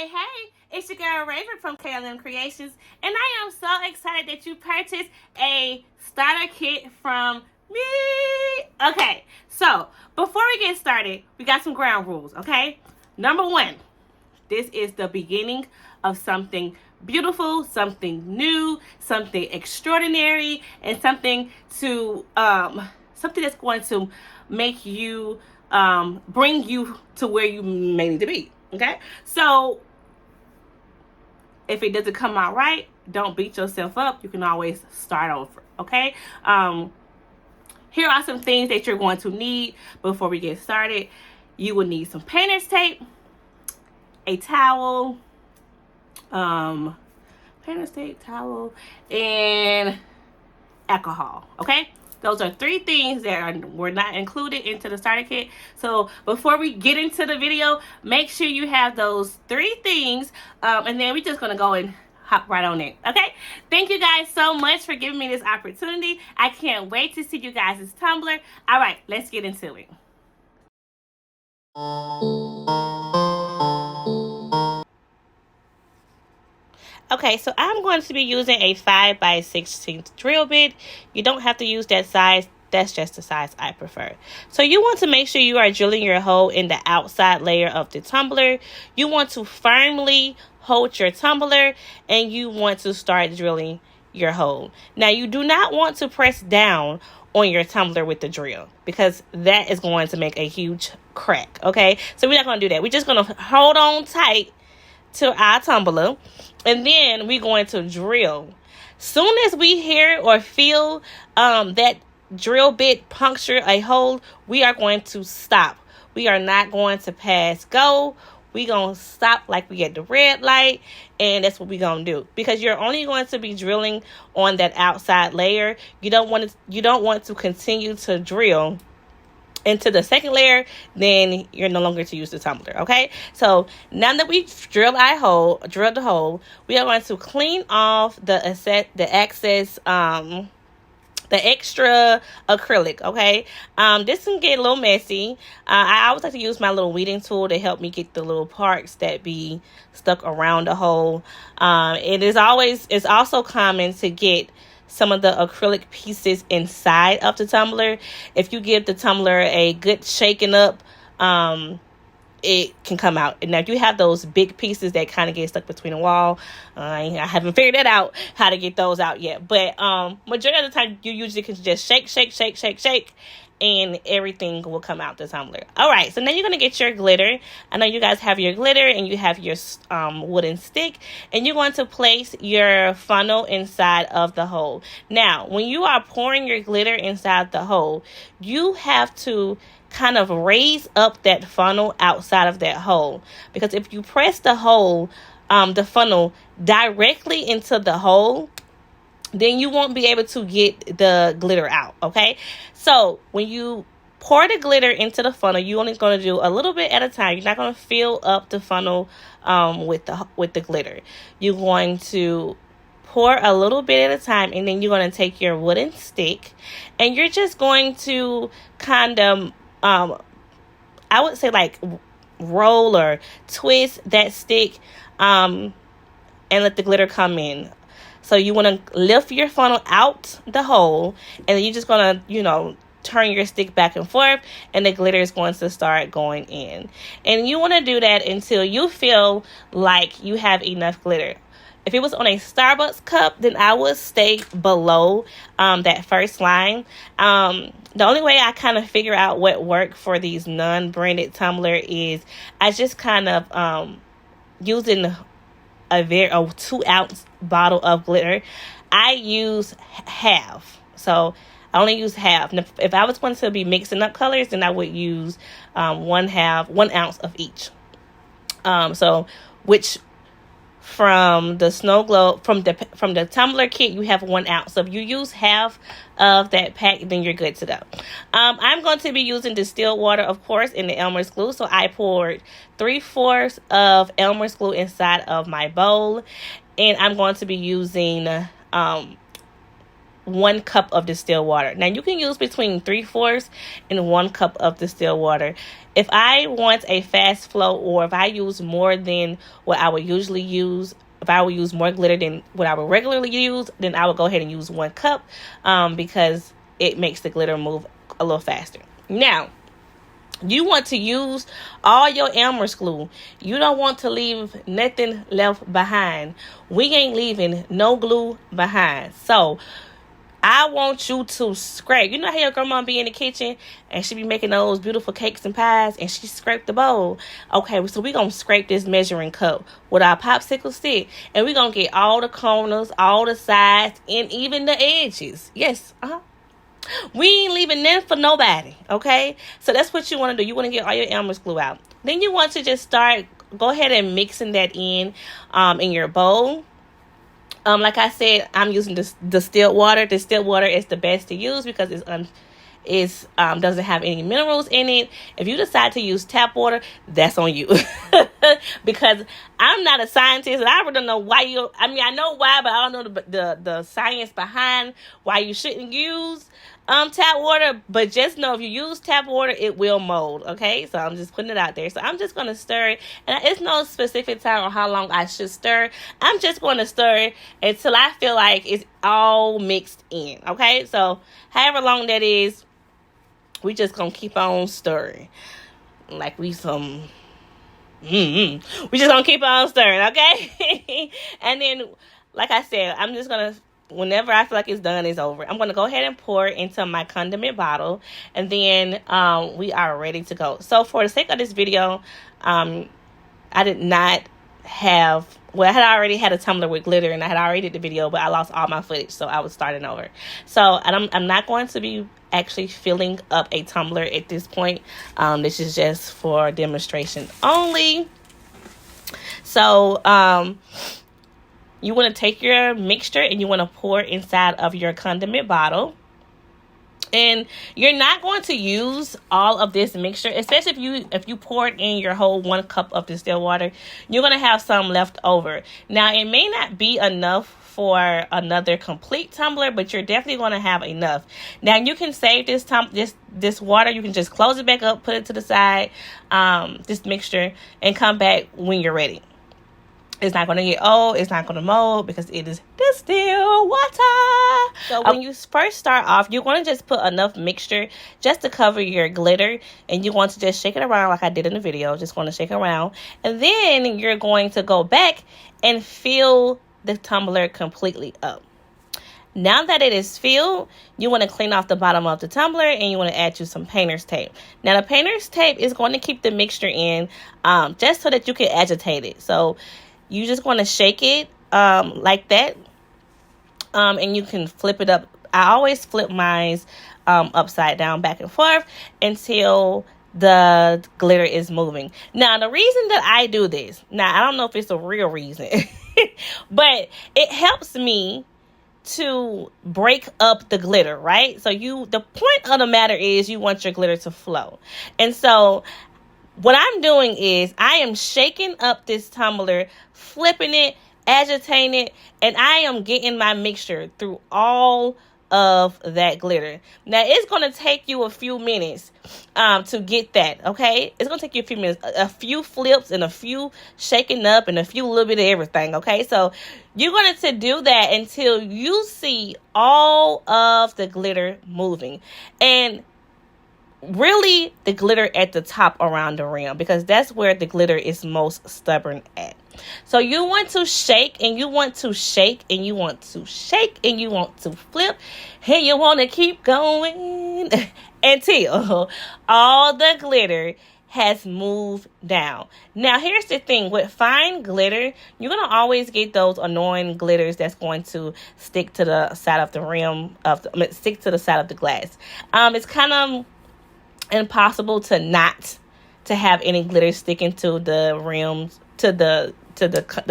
Hey, it's your girl Raven from KLM Creations, and I am so excited that you purchased a starter kit from me. Okay, so before we get started, we got some ground rules, okay? Number one, this is the beginning of something beautiful, something new, something extraordinary, and something that's going to make you bring you to where you may need to be. Okay, so if it doesn't come out right, don't beat yourself up. You can always start over. Okay. Here are some things that you're going to need before we get started. You will need some painter's tape, a towel, painter's tape, towel, and alcohol. Okay. Those are three things that were not included into the starter kit. So before we get into the video, make sure you have those three things, and then we're just going to go and hop right on it. Okay? Thank you guys so much for giving me this opportunity. I can't wait to see you guys' tumbler. All right, let's get into it. Okay, so I'm going to be using a 5x16 drill bit. You don't have to use that size. That's just the size I prefer. So you want to make sure you are drilling your hole in the outside layer of the tumbler. You want to firmly hold your tumbler, and you want to start drilling your hole. Now, you do not want to press down on your tumbler with the drill, because that is going to make a huge crack, okay? So we're not going to do that. We're just going to hold on tight to our tumbler, and then we're going to drill. Soon as we hear or feel that drill bit puncture a hole, we are going to stop. We are not going to pass go. We're going to stop like we at the red light, and that's what we're going to do, because you're only going to be drilling on that outside layer. You don't want to continue to drill into the second layer, then you're no longer to use the tumbler. Okay, so now that we've drilled the hole, we are going to clean off the excess the extra acrylic. Okay, this can get a little messy. I always like to use my little weeding tool to help me get the little parts that be stuck around the hole. It's also common to get some of the acrylic pieces inside of the tumbler. If you give the tumbler a good shaking up, it can come out. And now, if you have those big pieces that kind of get stuck between the wall, I haven't figured that out, how to get those out yet. But majority of the time, you usually can just shake, and everything will come out the tumbler. All right, so now you're going to get your glitter. I know you guys have your glitter and you have your wooden stick, and you're going to place your funnel inside of the hole. Now, when you are pouring your glitter inside the hole, you have to kind of raise up that funnel outside of that hole, because if you press the funnel directly into the hole, then you won't be able to get the glitter out. Okay, so when you pour the glitter into the funnel, you're only going to do a little bit at a time. You're not going to fill up the funnel with the glitter. You're going to pour a little bit at a time, and then you're going to take your wooden stick, and you're just going to kind of I would say like roll or twist that stick and let the glitter come in. So you want to lift your funnel out the hole, and then you're just going to, turn your stick back and forth, and the glitter is going to start going in. And you want to do that until you feel like you have enough glitter. If it was on a Starbucks cup, then I would stay below that first line. The only way I kind of figure out what worked for these non-branded tumbler is I just kind of using a 2-ounce bottle of glitter. I use half, so I only use half. And if I was going to be mixing up colors, then I would use 1 ounce of each. Which from the snowglobe, from the tumbler kit, you have 1 ounce. So if you use half of that pack, then you're good to go. I'm going to be using distilled water, of course, in the Elmer's glue. So I poured 3/4 of Elmer's glue inside of my bowl, and I'm going to be using 1 1 cup of distilled water. Now you can use between 3/4 and 1 cup of distilled water. If I want a fast flow, or if I use more than what I would usually use, if I would use more glitter than what I would regularly use, then I would go ahead and use 1 cup because it makes the glitter move a little faster. Now, you want to use all your Elmer's glue. You don't want to leave nothing left behind. We ain't leaving no glue behind. So I want you to scrape. You know how your grandma be in the kitchen and she be making those beautiful cakes and pies and she scraped the bowl? Okay, so we going to scrape this measuring cup with our popsicle stick, and we going to get all the corners, all the sides, and even the edges. Yes, we ain't leaving none for nobody, okay? So that's what you want to do. You want to get all your Elmer's glue out. Then you want to just go ahead and mixing that in your bowl. Like I said, I'm using distilled water. Distilled water is the best to use because it doesn't have any minerals in it. If you decide to use tap water, that's on you. Because I'm not a scientist and I really don't know why I know why, but I don't know the science behind why you shouldn't use tap water. But just know if you use tap water, it will mold. Okay, so I'm just putting it out there. So I'm just going to stir it, and it's no specific time or how long I should stir. I'm just going to stir it until I feel like it's all mixed in. Okay, so however long that is, we just gonna keep on stirring like we just gonna keep on stirring, okay? And then, like I said, I'm just gonna, whenever I feel like it's done, it's over, I'm gonna go ahead and pour it into my condiment bottle, and then we are ready to go. So for the sake of this video, I did not have, well, I had already had a tumbler with glitter, and I had already did the video, but I lost all my footage, so I was starting over. So I'm not going to be actually filling up a tumbler at this point. This is just for demonstration only. So you want to take your mixture and you want to pour it inside of your condiment bottle. And you're not going to use all of this mixture, especially if you pour it in your whole 1 cup of distilled water. You're going to have some left over. Now, it may not be enough for another complete tumbler, but you're definitely going to have enough. Now, you can save this water. You can just close it back up, put it to the side, this mixture, and come back when you're ready. It's not going to get old. It's not going to mold because it is distilled water. So when you first start off, you're going to just put enough mixture just to cover your glitter. And you want to just shake it around like I did in the video. Just want to shake it around. And then you're going to go back and fill the tumbler completely up. Now that it is filled, you want to clean off the bottom of the tumbler and you want to add you some painter's tape. Now the painter's tape is going to keep the mixture in just so that you can agitate it. So you just want to shake it like that, and you can flip it up. I always flip mine upside down, back and forth, until the glitter is moving. Now, the reason that I do this, now I don't know if it's a real reason, but it helps me to break up the glitter, right? So the point of the matter is you want your glitter to flow. And so what I'm doing is I am shaking up this tumbler, flipping it, agitating it, and I am getting my mixture through all of that glitter. Now, it's going to take you a few minutes to get that, okay? It's going to take you a few minutes, a few flips and a few shaking up and a few little bit of everything, okay? So you're going to do that until you see all of the glitter moving. And really the glitter at the top around the rim, because that's where the glitter is most stubborn at. So you want to shake and you want to shake and you want to shake and you want to flip and you want to keep going until all the glitter has moved down. Now, here's the thing. With fine glitter, you're going to always get those annoying glitters that's going to stick to the side of the rim, stick to the side of the glass. It's kind of impossible to have any glitter sticking to the rims, to the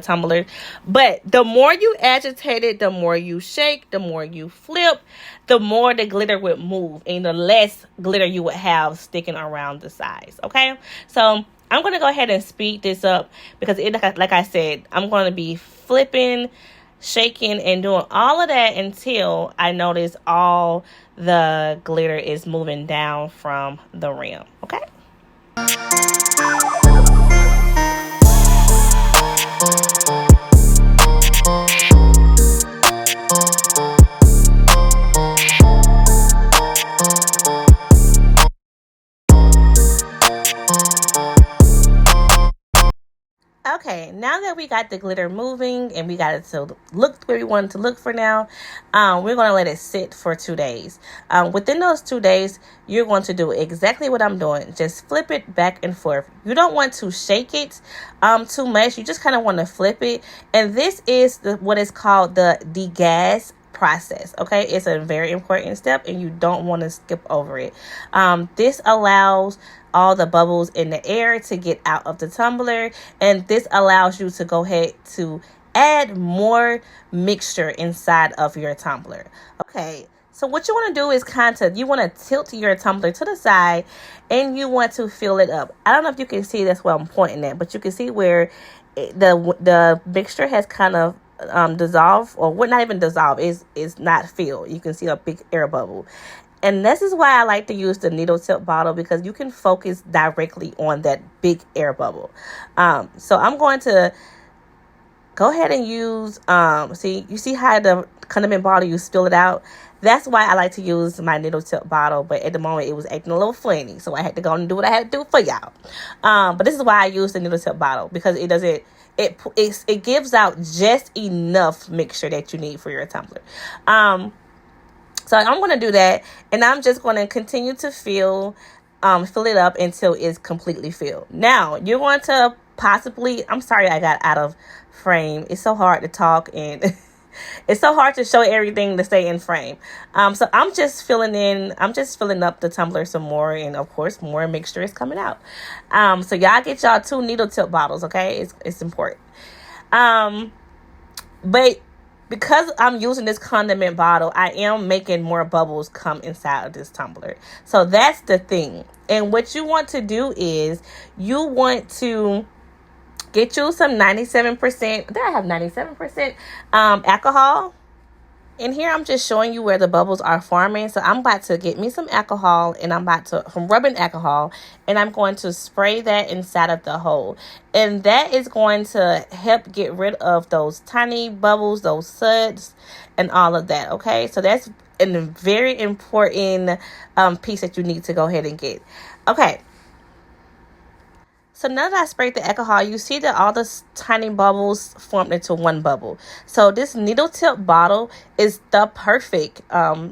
tumbler. But the more you agitate it, the more you shake, the more you flip, the more the glitter would move and the less glitter you would have sticking around the sides. Okay, so I'm going to go ahead and speed this up because like I said, I'm going to be flipping, shaking and doing all of that until I notice all the glitter is moving down from the rim. Okay. Okay, now that we got the glitter moving and we got it to look where we want it to look for now, we're going to let it sit for 2 days. Within those 2 days, you're going to do exactly what I'm doing. Just flip it back and forth. You don't want to shake it too much. You just kind of want to flip it. And this is what is called the degas process. Okay, it's a very important step and you don't want to skip over it. This allows all the bubbles in the air to get out of the tumbler, and this allows you to go ahead to add more mixture inside of your tumbler. Okay, so what you want to do is you want to tilt your tumbler to the side and you want to fill it up. I don't know if you can see, that's where I'm pointing at, but you can see where the mixture has kind of dissolve, or what, not even dissolve, is not filled. You can see a big air bubble. And this is why I like to use the needle tip bottle, because you can focus directly on that big air bubble. So I'm going to go ahead and use, you see how the condiment bottle, you spill it out? That's why I like to use my needle tip bottle, but at the moment it was acting a little funny, so I had to go and do what I had to do for y'all. But this is why I use the needle tip bottle, because it gives out just enough mixture that you need for your tumbler. So I'm going to do that, and I'm just going to continue to fill it up until it's completely filled. Now, you're going to possibly, I'm sorry I got out of frame. It's so hard to talk, and it's so hard to show everything to stay in frame. So I'm just filling up the tumbler some more, and of course, more mixture is coming out. So y'all get y'all 2 needle tip bottles, okay? It's important. But because I'm using this condiment bottle, I am making more bubbles come inside of this tumbler. So that's the thing. And what you want to do is you want to get you some 97%. There I have 97% alcohol. And here I'm just showing you where the bubbles are forming. So I'm about to get me some alcohol, and from rubbing alcohol, and I'm going to spray that inside of the hole. And that is going to help get rid of those tiny bubbles, those suds, and all of that. Okay, so that's a very important piece that you need to go ahead and get. Okay. So now that I sprayed the alcohol, you see that all the tiny bubbles formed into one bubble. So this needle tip bottle is the perfect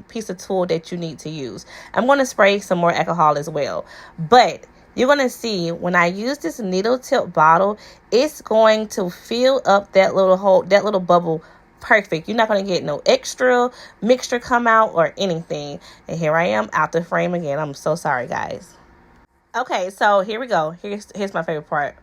piece of tool that you need to use. I'm going to spray some more alcohol as well. But you're going to see when I use this needle tip bottle, it's going to fill up that little hole, that little bubble perfect. You're not going to get no extra mixture come out or anything. And here I am out the frame again. I'm so sorry, guys. Okay, so here we go. Here's my favorite part.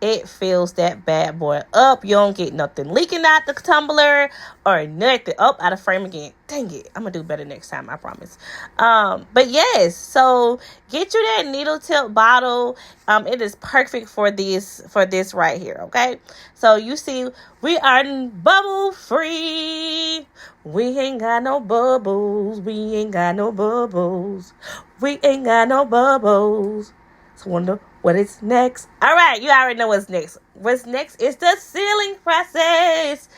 It fills that bad boy up. You don't get nothing leaking out the tumbler or nothing. Out of frame again. Dang it. I'm going to do better next time, I promise. But yes, so get you that needle tip bottle. It is perfect for this right here, okay? So you see, we are bubble free. We ain't got no bubbles. We ain't got no bubbles. We ain't got no bubbles. So wonder what is next. All right, you already know what's next. What's next is the sealing process.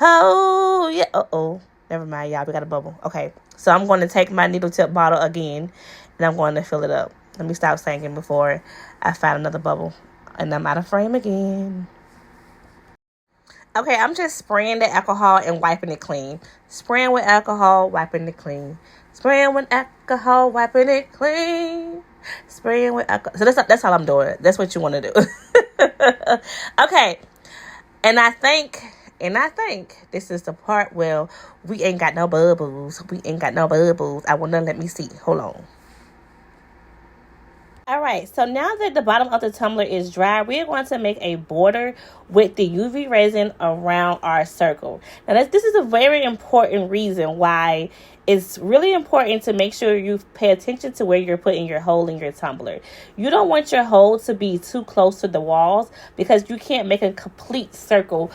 Oh, yeah. Uh-oh. Never mind, y'all. We got a bubble. Okay, so I'm going to take my needle tip bottle again, and I'm going to fill it up. Let me stop singing before I find another bubble. And I'm out of frame again. Okay, I'm just spraying the alcohol and wiping it clean. Spraying with alcohol, wiping it clean. Spraying with alcohol, wiping it clean. Spraying with alcohol. So that's all I'm doing. That's what you want to do. Okay. And I think this is the part where we ain't got no bubbles. We ain't got no bubbles. I want to let me see. Hold on. All right, so now that the bottom of the tumbler is dry, we're going to make a border with the UV resin around our circle. Now, this is a very important reason why it's really important to make sure you pay attention to where you're putting your hole in your tumbler. You don't want your hole to be too close to the walls because you can't make a complete circle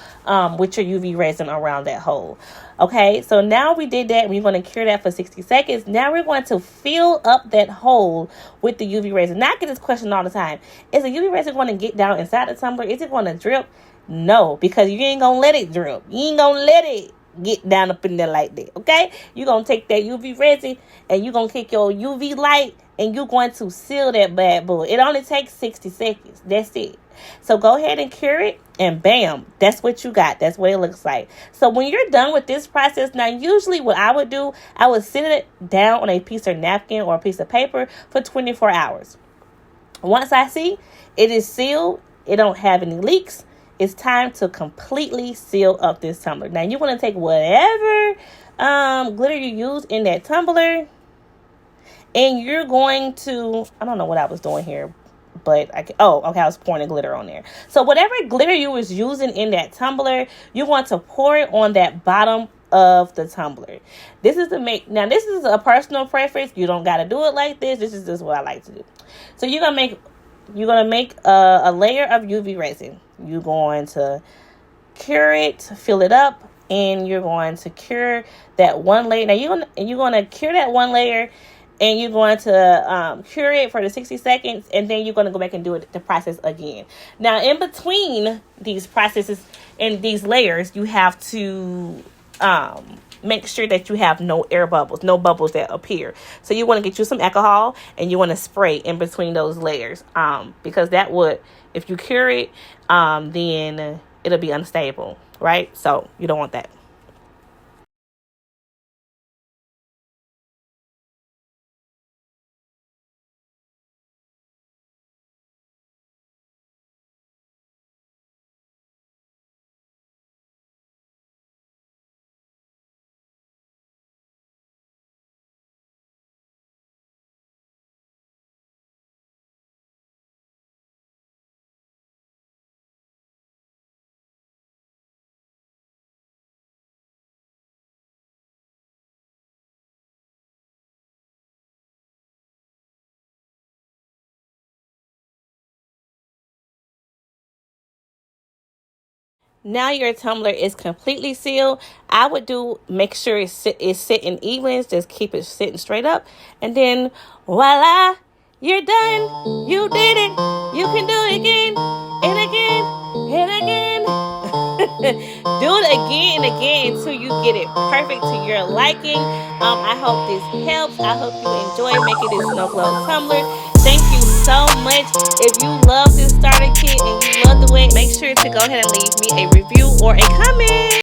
with your UV resin around that hole. Okay, so now we did that. We're going to cure that for 60 seconds. Now we're going to fill up that hole with the UV resin. Now I get this question all the time. Is the UV resin going to get down inside the tumbler? Is it going to drip? No, because you ain't going to let it drip. You ain't going to let it get down up in there like that, okay? You're going to take that UV resin and you're going to take your UV light and you're going to seal that bad boy. It only takes 60 seconds. That's it. So go ahead and cure it and bam, that's what you got. That's what it looks like. So when you're done with this process, now usually what I would do, I would sit it down on a piece of napkin or a piece of paper for 24 hours. Once I see it is sealed, it don't have any leaks, it's time to completely seal up this tumbler. Now you want to take whatever glitter you use in that tumbler and you're going to, I don't know what I was doing here, but I was pouring the glitter on there. So whatever glitter you was using in that tumbler, you want to pour it on that bottom of the tumbler. This is a personal preference. You don't got to do it like this. This is just what I like to do. So you're gonna make a layer of UV resin. You're going to cure it, fill it up, and you're going to cure that one layer. Now you're gonna cure that one layer. And you're going to cure it for the 60 seconds. And then you're going to go back and do the process again. Now, in between these processes and these layers, you have to make sure that you have no air bubbles, no bubbles that appear. So you want to get you some alcohol and you want to spray in between those layers. Because that would, if you cure it, then it'll be unstable, right? So you don't want that. Now your tumbler is completely sealed. I would make sure it's sitting even, just keep it sitting straight up. And then voila, you're done. You did it. You can do it again and again and again. Do it again and again until you get it perfect to your liking. I hope this helps. I hope you enjoy making this snow globe tumbler. Thank you so much. If you love this starter kit and you love the way, make sure to go ahead and leave me a review or a comment.